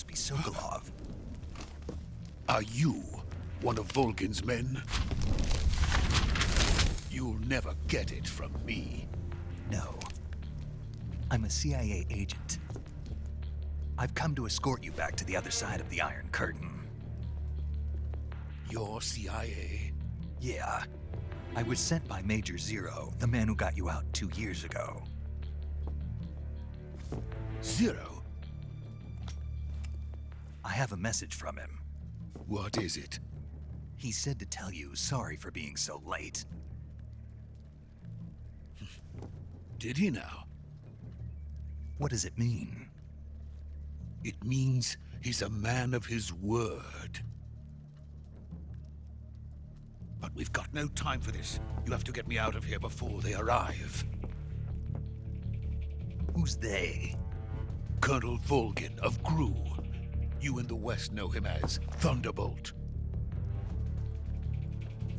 must be Sokolov. Are you one of Volgin's men? You'll never get it from me. No. I'm a CIA agent. I've come to escort you back to the other side of the Iron Curtain. You're CIA? Yeah. I was sent by Major Zero, the man who got you out 2 years ago. Zero? I have a message from him. What is it? He said to tell you sorry for being so late. Did he now? What does it mean? It means he's a man of his word. But we've got no time for this. You have to get me out of here before they arrive. Who's they? Colonel Volgin of GRU. You in the West know him as Thunderbolt.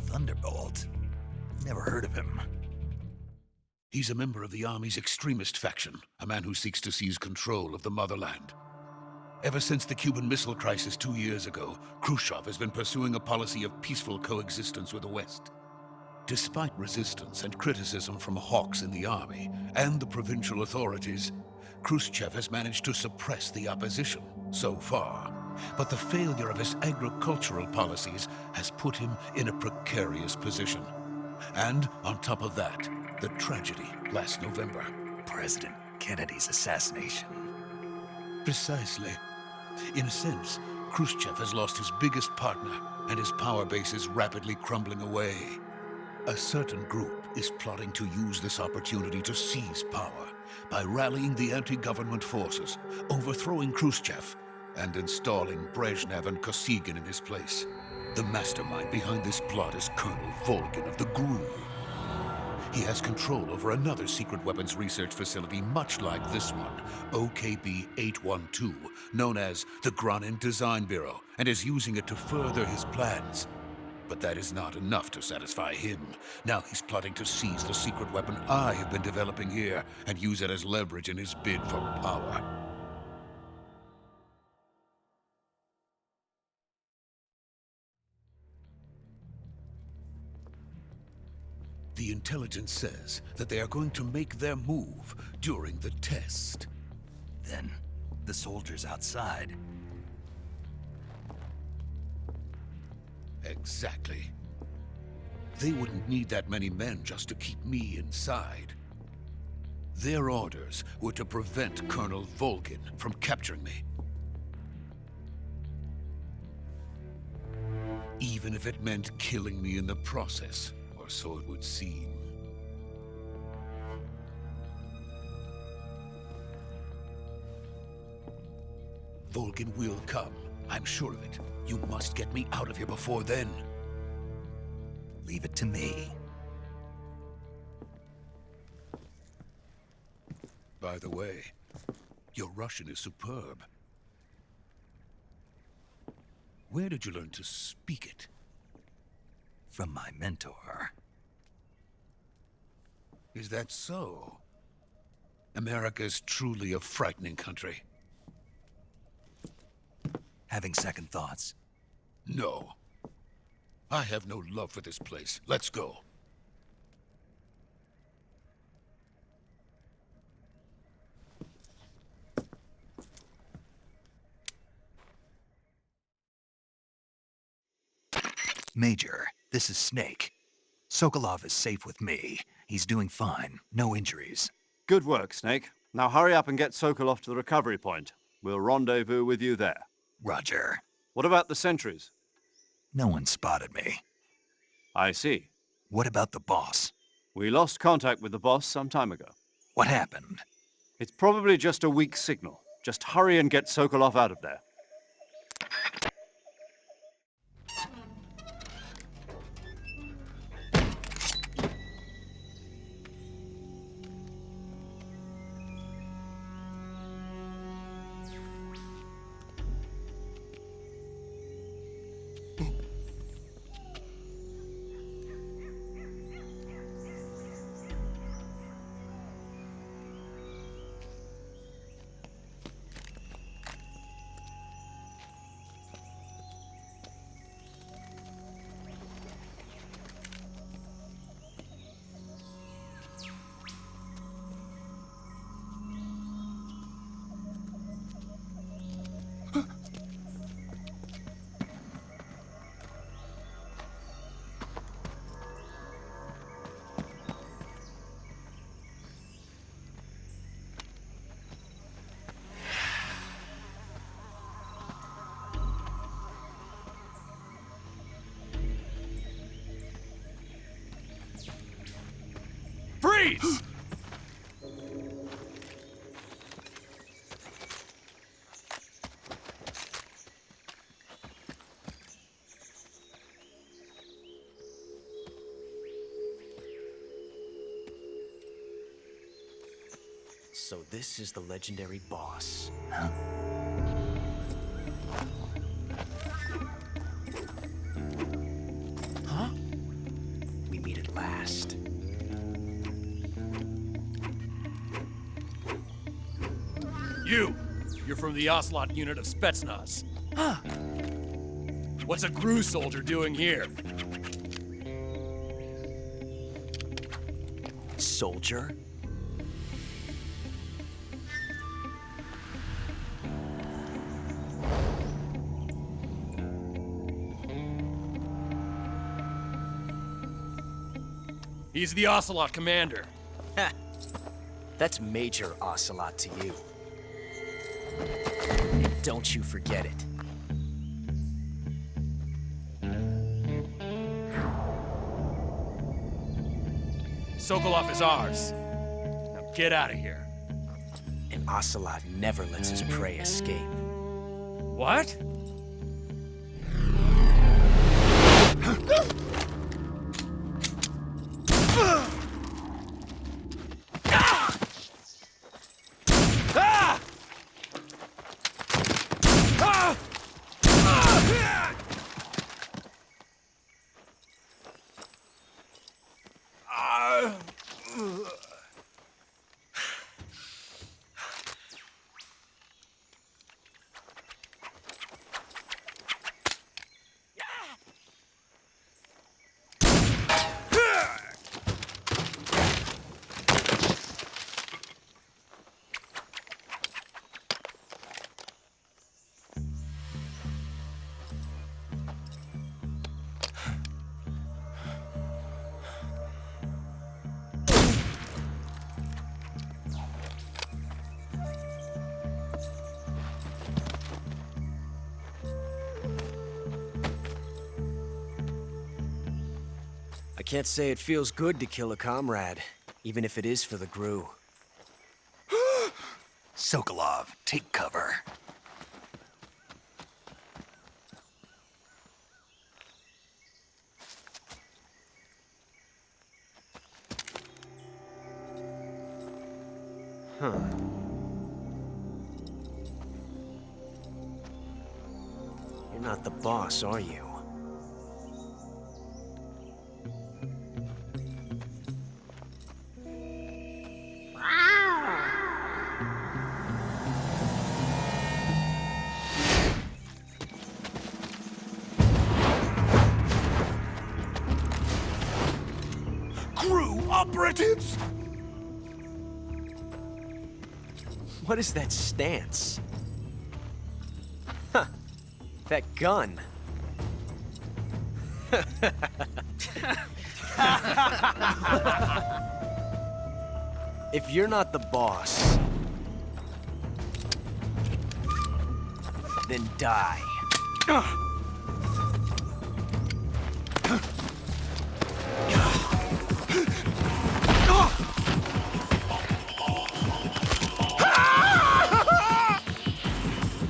Thunderbolt? Never heard of him. He's a member of the Army's extremist faction, a man who seeks to seize control of the motherland. Ever since the Cuban Missile Crisis 2 years ago, Khrushchev has been pursuing a policy of peaceful coexistence with the West. Despite resistance and criticism from hawks in the army and the provincial authorities, Khrushchev has managed to suppress the opposition so far. But the failure of his agricultural policies has put him in a precarious position. And on top of that, the tragedy last November. President Kennedy's assassination. Precisely. In a sense, Khrushchev has lost his biggest partner, and his power base is rapidly crumbling away. A certain group is plotting to use this opportunity to seize power by rallying the anti-government forces, overthrowing Khrushchev, and installing Brezhnev and Kosygin in his place. The mastermind behind this plot is Colonel Volgin of the GRU. He has control over another secret weapons research facility much like this one, OKB-812, known as the Granin Design Bureau, and is using it to further his plans. But that is not enough to satisfy him. Now he's plotting to seize the secret weapon I have been developing here and use it as leverage in his bid for power. The intelligence says that they are going to make their move during the test. Then, the soldiers outside. Exactly. They wouldn't need that many men just to keep me inside. Their orders were to prevent Colonel Volgin from capturing me. Even if it meant killing me in the process. Or so it would seem. Volgin will come. I'm sure of it. You must get me out of here before then. Leave it to me. By the way, your Russian is superb. Where did you learn to speak it? From my mentor. Is that so? America is truly a frightening country. Having second thoughts? No. I have no love for this place. Let's go. Major, this is Snake. Sokolov is safe with me. He's doing fine. No injuries. Good work, Snake. Now hurry up and get Sokolov to the recovery point. We'll rendezvous with you there. Roger. What about the sentries? No one spotted me. I see. What about the boss? We lost contact with the boss some time ago. What happened? It's probably just a weak signal. Just hurry and get Sokolov out of there. Freeze! So this is the legendary boss. Huh? We meet at last. You're from the Ocelot unit of Spetsnaz. Huh. What's a Gru soldier doing here? Soldier? He's the Ocelot commander. Ha! That's Major Ocelot to you. And don't you forget it. Sokolov is ours. Now get out of here. And Ocelot never lets his prey escape. What? I can't say it feels good to kill a comrade, even if it is for the Gru. Sokolov, take cover. Huh. You're not the boss, are you? Crew operatives! What is that stance? Huh. That gun. If you're not the boss, then die.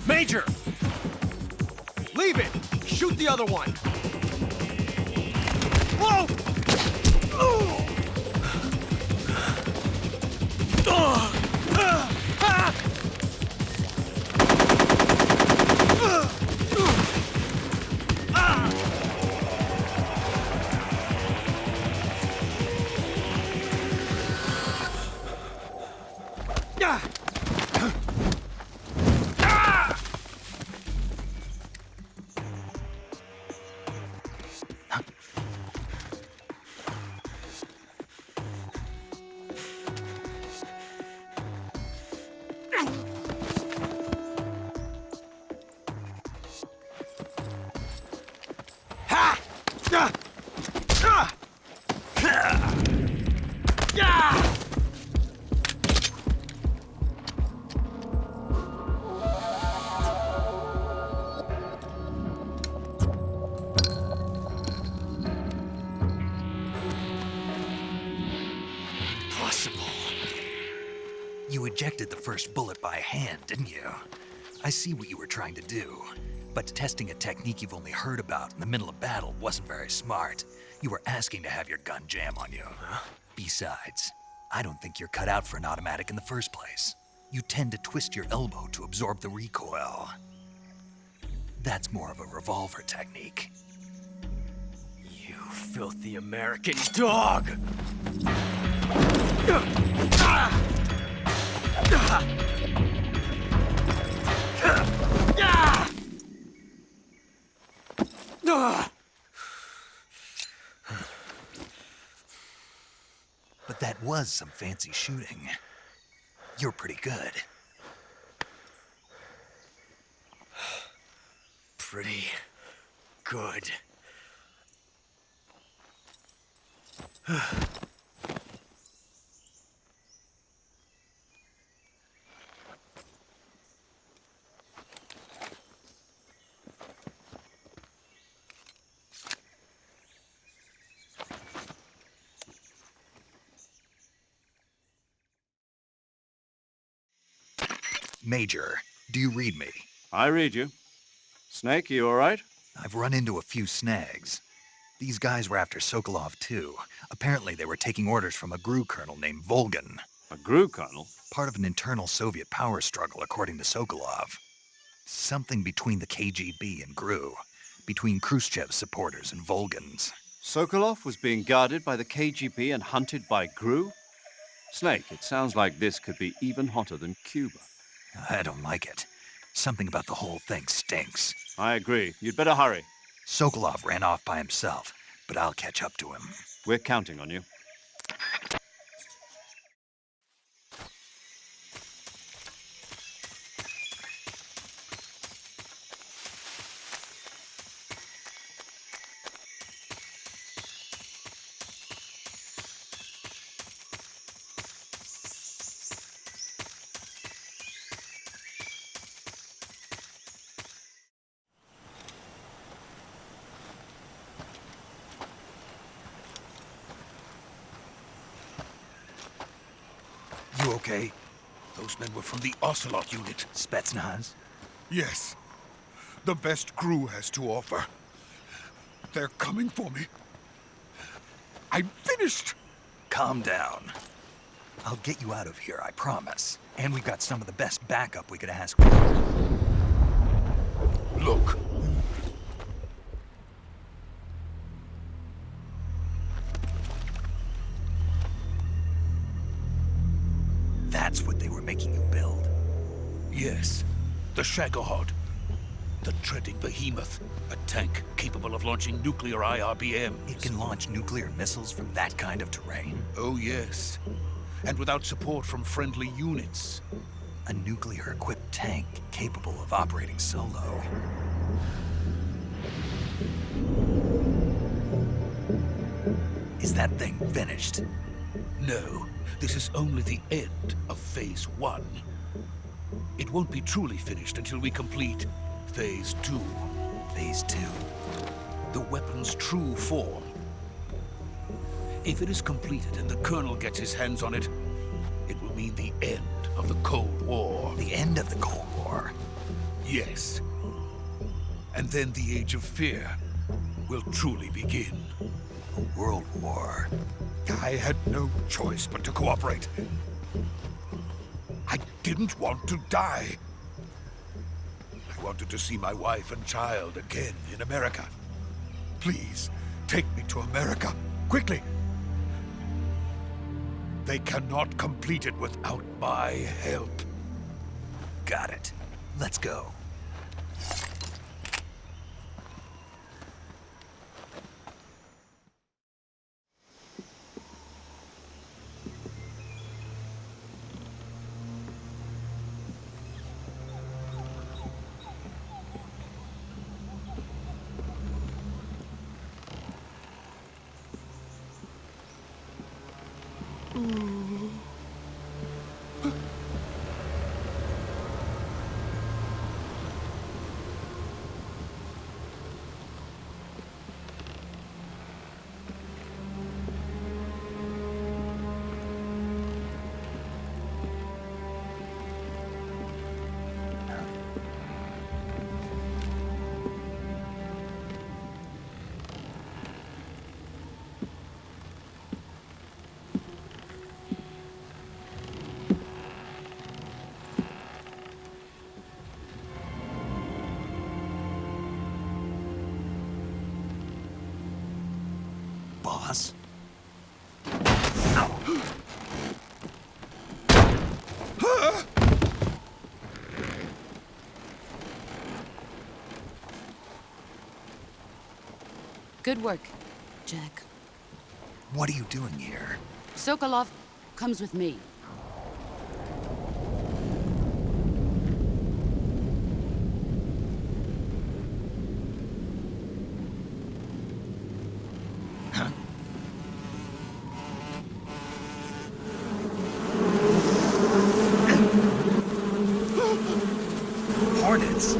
Major! Leave it! Shoot the other one! Whoa! impossible. You ejected the first bullet by hand, didn't you? I see what you were trying to do, but testing a technique you've only heard about in the middle of battle wasn't very smart. You were asking to have your gun jam on you. Huh? Besides, I don't think you're cut out for an automatic in the first place. You tend to twist your elbow to absorb the recoil. That's more of a revolver technique. You filthy American dog! But that was some fancy shooting. You're pretty good. Pretty good. Major, do you read me? I read you. Snake, you all right? I've run into a few snags. These guys were after Sokolov too. Apparently they were taking orders from a GRU colonel named Volgan. A GRU colonel? Part of an internal Soviet power struggle, according to Sokolov. Something between the KGB and GRU. Between Khrushchev's supporters and Volgan's. Sokolov was being guarded by the KGB and hunted by GRU? Snake, it sounds like this could be even hotter than Cuba. I don't like it. Something about the whole thing stinks. I agree. You'd better hurry. Sokolov ran off by himself, but I'll catch up to him. We're counting on you. You okay? Those men were from the Ocelot unit. Spetsnaz? Yes. The best GRU has to offer. They're coming for me. I'm finished! Calm down. I'll get you out of here, I promise. And we've got some of the best backup we could ask for. Look. That's what they were making you build. Yes. The Shagohod. The treading behemoth. A tank capable of launching nuclear IRBMs. It can launch nuclear missiles from that kind of terrain? Oh, yes. And without support from friendly units. A nuclear-equipped tank capable of operating solo. Is that thing finished? No, this is only the end of Phase 1. It won't be truly finished until we complete Phase 2. Phase 2? The weapon's true form. If it is completed and the Colonel gets his hands on it, it will mean the end of the Cold War. The end of the Cold War? Yes. And then the Age of Fear will truly begin. A world war. I had no choice but to cooperate. I didn't want to die. I wanted to see my wife and child again in America. Please, take me to America, quickly. They cannot complete it without my help. Got it. Let's go. boss. Good work, Jack. What are you doing here? Sokolov comes with me. Hornets!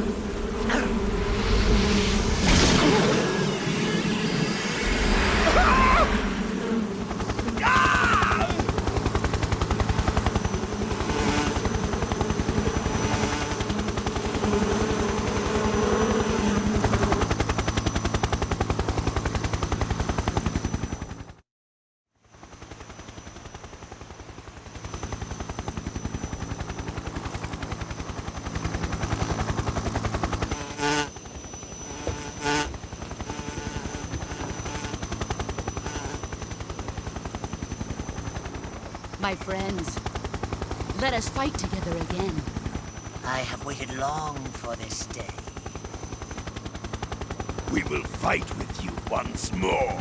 My friends, let us fight together again. I have waited long for this day. We will fight with you once more.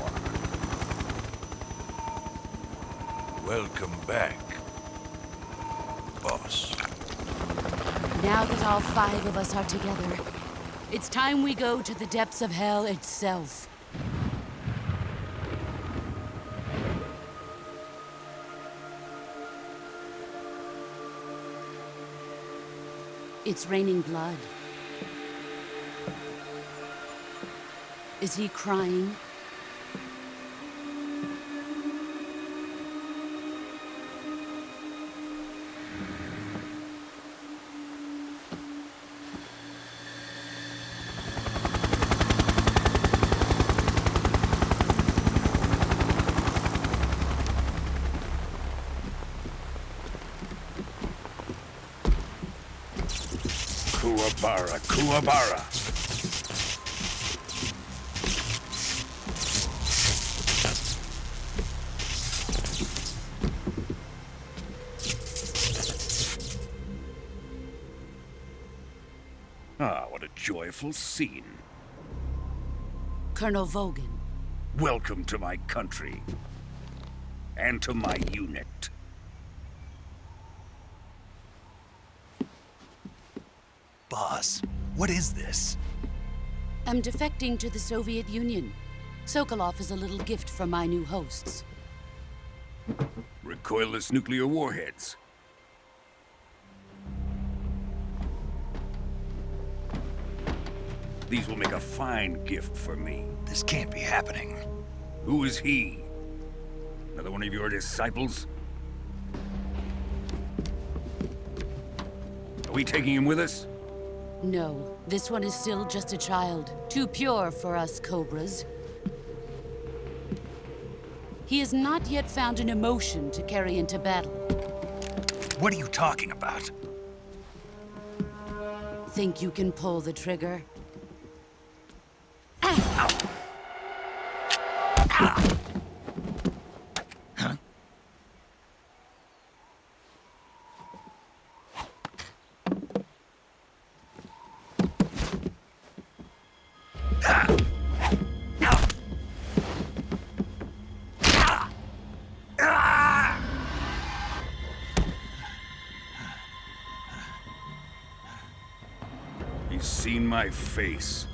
Welcome back, boss. Now that all 5 of us are together, it's time we go to the depths of hell itself. It's raining blood. Is he crying? Kuwabara, Kuwabara. Ah, what a joyful scene. Colonel Vogan. Welcome to my country. And to my unit. Boss, what is this? I'm defecting to the Soviet Union. Sokolov is a little gift from my new hosts. Recoilless nuclear warheads. These will make a fine gift for me. This can't be happening. Who is he? Another one of your disciples? Are we taking him with us? No, this one is still just a child. Too pure for us Cobras. He has not yet found an emotion to carry into battle. What are you talking about? Think you can pull the trigger? He's seen my face.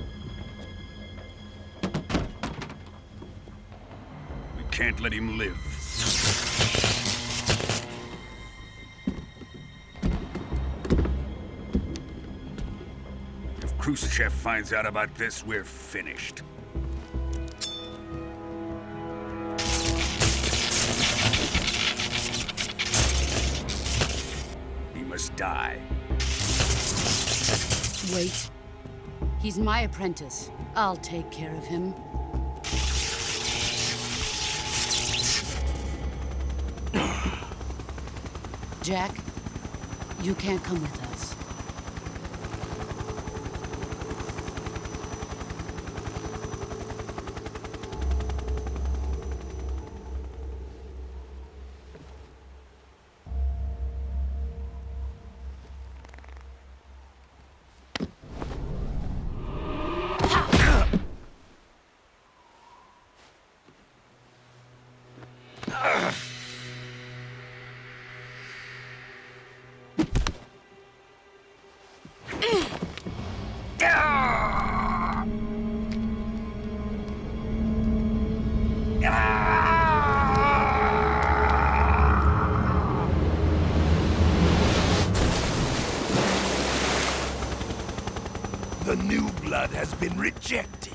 We can't let him live. If Khrushchev finds out about this, we're finished. He must die. Wait. He's my apprentice. I'll take care of him. Jack, you can't come with us. blood has been rejected.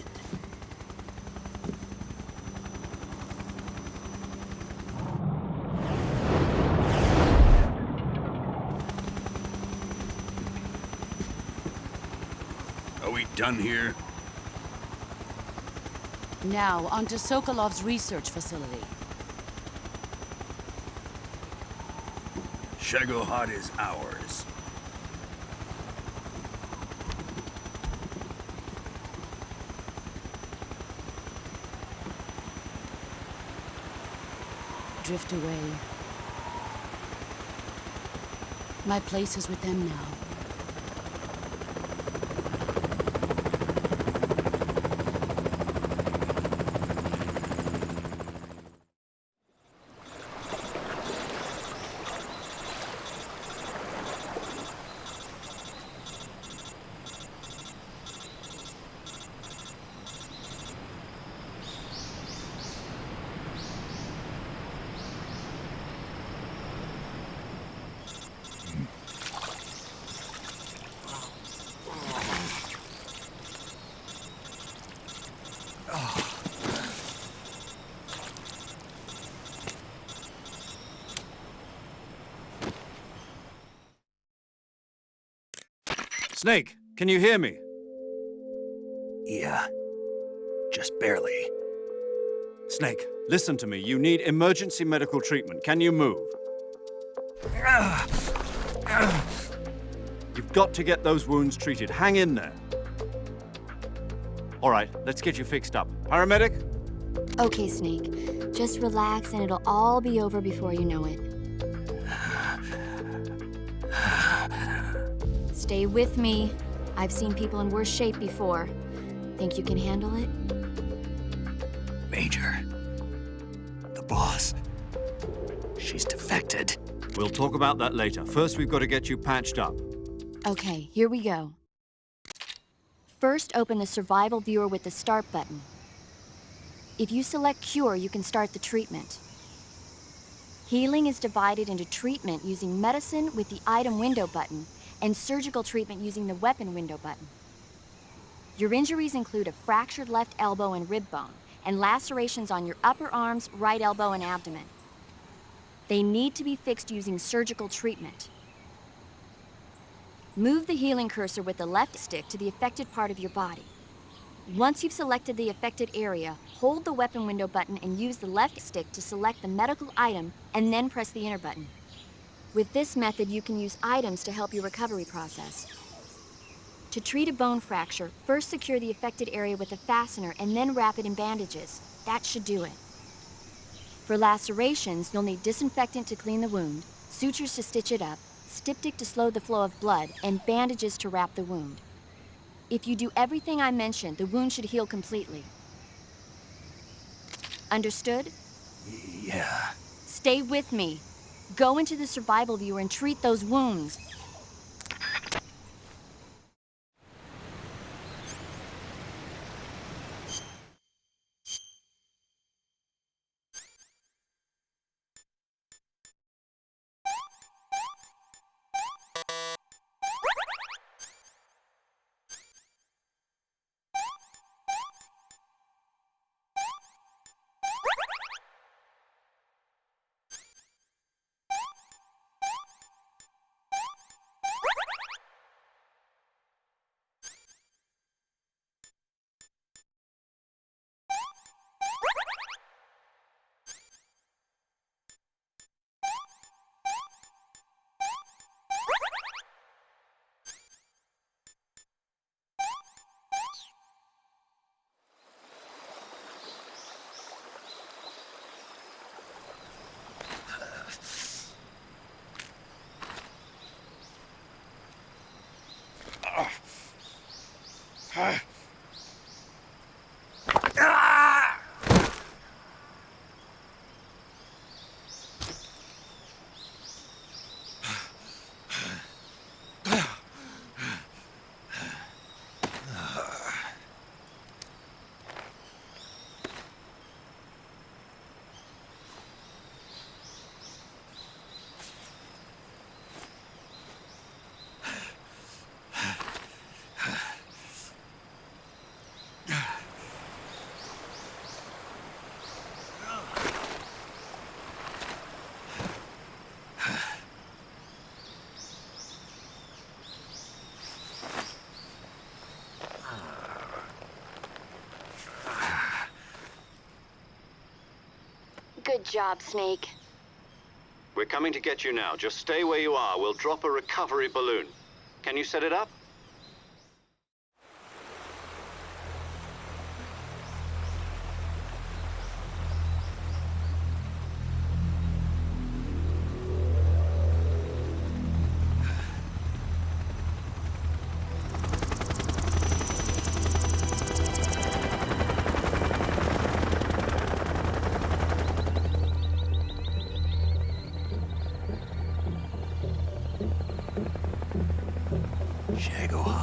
Are we done here? Now, onto Sokolov's research facility. Shagohod is ours. Drift away. My place is with them now. Snake, can you hear me? Yeah, just barely. Snake, listen to me. You need emergency medical treatment. Can you move? You've got to get those wounds treated. Hang in there. All right, let's get you fixed up. Paramedic? Okay, Snake. Just relax and it'll all be over before you know it. Stay with me. I've seen people in worse shape before. Think you can handle it? Major. The boss. She's defected. We'll talk about that later. First, we've got to get you patched up. Okay, here we go. First, open the survival viewer with the start button. If you select cure, you can start the treatment. Healing is divided into treatment using medicine with the item window button and surgical treatment using the weapon window button. Your injuries include a fractured left elbow and rib bone, and lacerations on your upper arms, right elbow, and abdomen. They need to be fixed using surgical treatment. Move the healing cursor with the left stick to the affected part of your body. Once you've selected the affected area, hold the weapon window button and use the left stick to select the medical item, and then press the enter button. With this method, you can use items to help your recovery process. To treat a bone fracture, first secure the affected area with a fastener and then wrap it in bandages. That should do it. For lacerations, you'll need disinfectant to clean the wound, sutures to stitch it up, styptic to slow the flow of blood, and bandages to wrap the wound. If you do everything I mentioned, the wound should heal completely. Understood? Yeah. Stay with me. Go into the survival viewer and treat those wounds. Good job, Snake. We're coming to get you now. Just stay where you are. We'll drop a recovery balloon. Can you set it up? Shago.